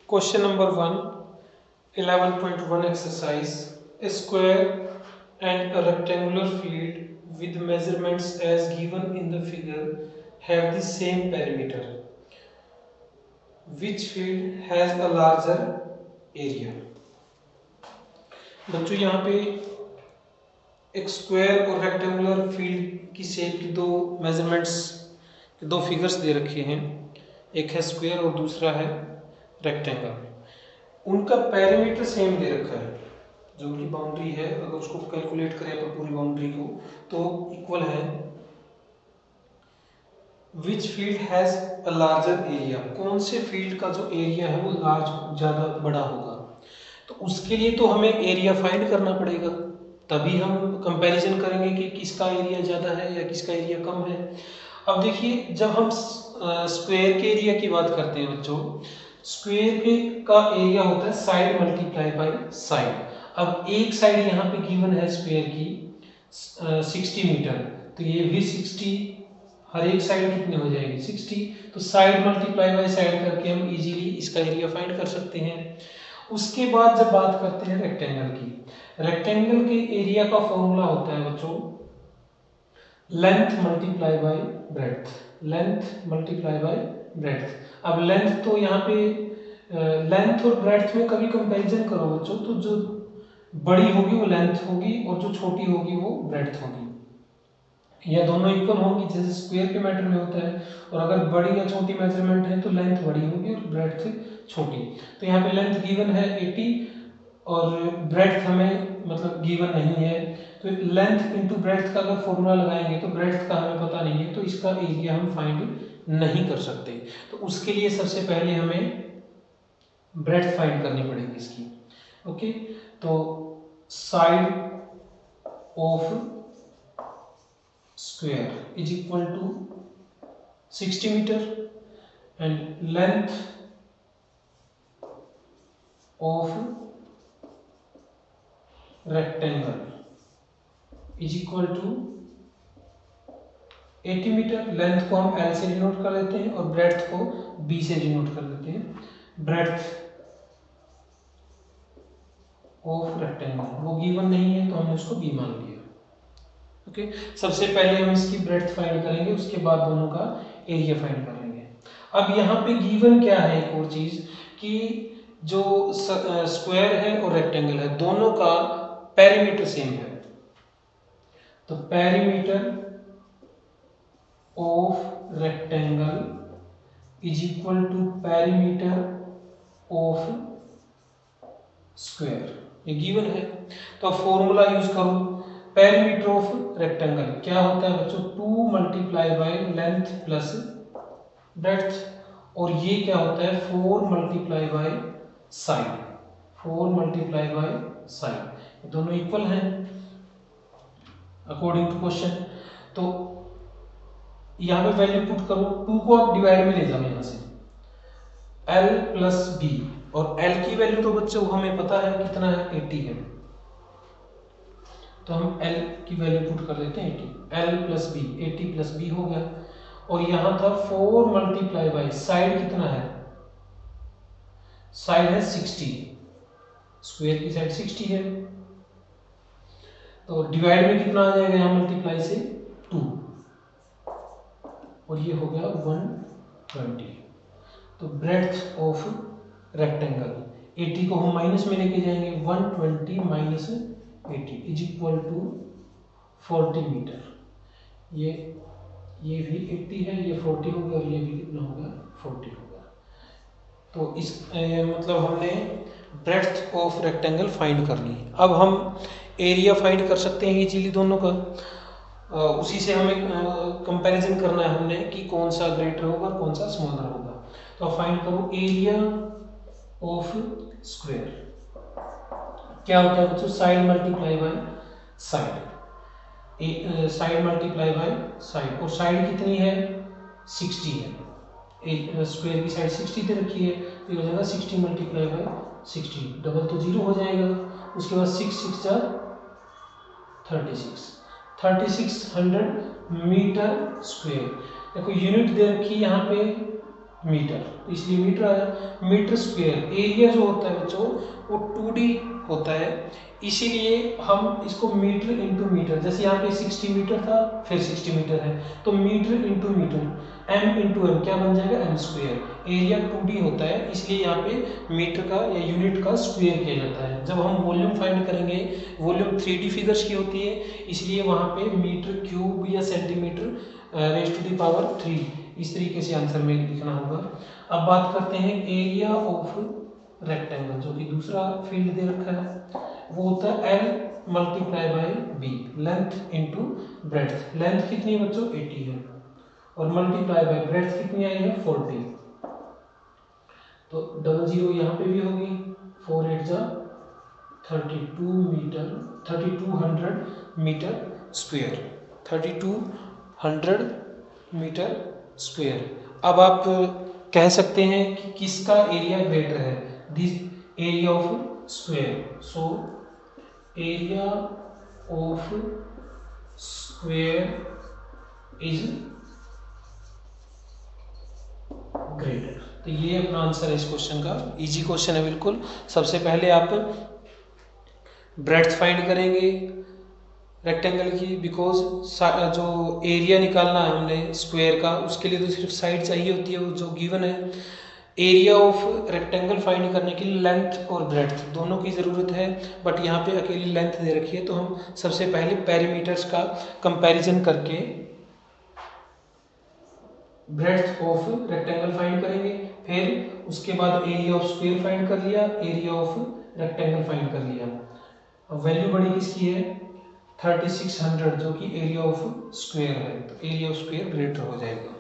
Question number 1, 11.1 exercise. A square and a rectangular field with measurements as given in the figure have the same perimeter. Which field has a larger area? बच्चों यहाँ पे एक square और rectangular field की shape की दो measurements के दो फिगर्स दे रखे हैं, एक है स्क्वायर और दूसरा है रेक्टेंगल। उनका पेरीमीटर सेम दे रखा है, जो उनकी बाउंड्री है अगर उसको कैलकुलेट करें अपन पूरी बाउंड्री को तो इक्वल है। Which field has a larger area, कौन से फील्ड का जो एरिया है वो लार्ज ज़्यादा बड़ा होगा। तो उसके लिए तो हमें एरिया फाइंड करना पड़ेगा, तभी हम कंपैरिजन करेंगे कि किसका एरिया ज़्यादा है या किसका एरिया कम है। अब देखिए, जब हम स्क्वायर के एरिया की बात करते हैं बच्चों, स्क्वायर का एरिया होता है साइड मल्टीप्लाई बाय साइड। अब एक साइड यहाँ पे गिवन है स्क्वायर की 60 मीटर, तो ये भी 60, हर एक साइड कितनी हो जाएगी 60, तो साइड मल्टीप्लाई बाय साइड करके हम इजीली इसका एरिया फाइंड कर सकते हैं। उसके बाद जब बात करते हैं रेक्टेंगल की, रेक्टेंगल के एरिया का फॉर्मूला होता है बच्चों length multiply by breadth, length multiply by breadth. अब लेंथ तो यहाँ पे लेंथ और ब्रेड्थ में कभी कंपैरिजन करो बच्चों, तो जो बड़ी होगी वो लेंथ होगी और जो छोटी होगी वो ब्रेड्थ होगी, या दोनों इक्वल होंगी जैसे स्क्वायर के मैटर में होता है। और अगर बड़ी या छोटी मेजरमेंट है तो लेंथ बड़ी होगी और ब्रेड्थ छोटी। तो यहाँ पे लेंथ गिवन है 80 और ब्रेड्थ हमें मतलब गिवन नहीं है, तो लेंथ इनटू ब्रेड्थ का अगर फॉर्मूला लगाएंगे तो ब्रेड्थ का हमें पता नहीं है, तो इसका एरिया हम फाइंड नहीं कर सकते। तो उसके लिए सबसे पहले हमें ब्रेड्थ फाइंड करनी पड़ेगी इसकी। ओके, तो side of square is equal to 60 metre and length of rectangle is equal to 80 metre. Length को हम L से डिनोट कर देते हैं और ब्रेड्थ को B से डिनोट कर देते हैं। ब्रेड्थ ऑफ रेक्टेंगल वो गिवन नहीं है तो हमने उसको B मान लिया। ओके, सबसे पहले हम इसकी ब्रेड्थ फाइंड करेंगे, उसके बाद दोनों का एरिया फाइंड कर लेंगे। अब यहाँ पे गिवन क्या है, एक और चीज कि जो स्क्वायर है और रेक्टेंगल है दोनों का पेरीमीटर सेम है, तो perimeter of rectangle is equal to perimeter of square, ये गिवन है। तो फॉर्मूला यूज करो, पेरीमीटर ऑफ रेक्टेंगल क्या होता है बच्चों 2 multiply by length plus breadth, और ये क्या होता है 4 multiply by side, 4 multiply by side, दोनों इक्वल हैं अकॉर्डिंग टू क्वेश्चन। तो यहाँ पे वैल्यू पुट करो, 2 को आप डिवाइड में ले जाओ यहाँ से, L प्लस B, और L की वैल्यू तो बच्चों हमें पता है कितना है 80 है, तो हम L की वैल्यू पुट कर देते हैं 80, L plus B 80 plus B हो गया। और यहाँ था 4 मल्टीप्लाई बाई साइड कितना है, साइड है 60, स्क्वायर की साइड 60 है, तो डिवाइड में कितना आ जाएगा यहाँ मल्टीप्लाई से 2, और ये हो गया 120। तो ब्रेड्थ ऑफ रेक्टेंगल 80 को हम माइनस में लेके जाएंगे, 120 minus 80 is equal to 40 metre. ये भी 80 है, ये 40 हो गया और ये भी कितना होगा 40 होगा। तो इस मतलब हमने ब्रेड्थ ऑफ रेक्टेंगल फाइंड कर ली। अब हम एरिया फाइंड कर सकते हैं इजीली दोनों का, उसी से हमें कंपैरिजन करना है हमने कि कौन सा ग्रेटर होगा और कौन सा स्मॉलर होगा। तो फाइंड करो एरिया ऑफ स्क्वायर क्या होता है बच्चों, side multiply by side, side multiply by side, और साइड कितनी है 60 है, स्क्वायर की साइड 60 दे रखी है, तो ये हो जाएगा 60 मल्टीप्लाई बाय 60, डबल तो 0 हो जाएगा, उसके बाद 6 6 जा 3600 मीटर स्क्वायर। देखो यूनिट दे रखी है यहाँ पे मीटर, तो इसलिए मीटर आया। मीटर स्क्वायर एरिया जो होता है बच्चों वो 2D होता है, इसीलिए हम इसको मीटर इंटू मीटर, जैसे यहाँ पे 60 मीटर था फिर 60 मीटर है तो मीटर इंटू मीटर, m इंटू एम क्या बन जाएगा m स्क्वायर। एरिया 2D होता है इसलिए यहाँ पे मीटर का या यूनिट का स्क्वायर किया जाता है। जब हम वॉल्यूम फाइंड करेंगे, वॉल्यूम 3D फिगर्स की होती है इसलिए वहाँ पे मीटर क्यूब या centimetre raise to the power 3 इस तरीके से आंसर में लिखना होगा। अब बात करते हैं एरिया ऑफ रेक्टेंगल, जो कि दूसरा फील्ड दे रखा है, वो होता है L multiply by B, length into breadth. Length कितनी है बच्चों 80 है और मल्टीप्लाई बाई ब्रेड्थ कितनी आई है 40, तो 00 यहाँ पे भी होगी, 4 8 जा 32 metre, 3200 metre square, 3200 metre square. अब आप कह सकते हैं कि किसका एरिया ग्रेटर है, this area of square, so area of square is greater. तो ये अपना आंसर है इस क्वेश्चन का, इजी क्वेश्चन है बिल्कुल। सबसे पहले आप ब्रेड्थ फाइंड करेंगे रेक्टेंगल की, बिकॉज जो एरिया निकालना है हमने स्क्वायर का उसके लिए तो सिर्फ साइड चाहिए होती है, वो जो गिवन है। एरिया ऑफ रेक्टेंगल फाइंड करने के लिए लेंथ और ब्रेड्थ दोनों की ज़रूरत है, बट यहाँ पे अकेली लेंथ दे रखी है तो हम सबसे पहले पैरामीटर्स का कंपैरिजन करके ब्रेड्थ ऑफ रेक्टेंगल फाइंड करेंगे, फिर उसके बाद एरिया ऑफ स्क्वायर फाइंड कर लिया, एरिया ऑफ रेक्टेंगल फाइंड कर लिया। अब वैल्यू बड़ी किसकी है 3600 जो कि एरिया ऑफ स्क्वायर है, तो एरिया ऑफ स्क्वायर ग्रेटर हो जाएगा।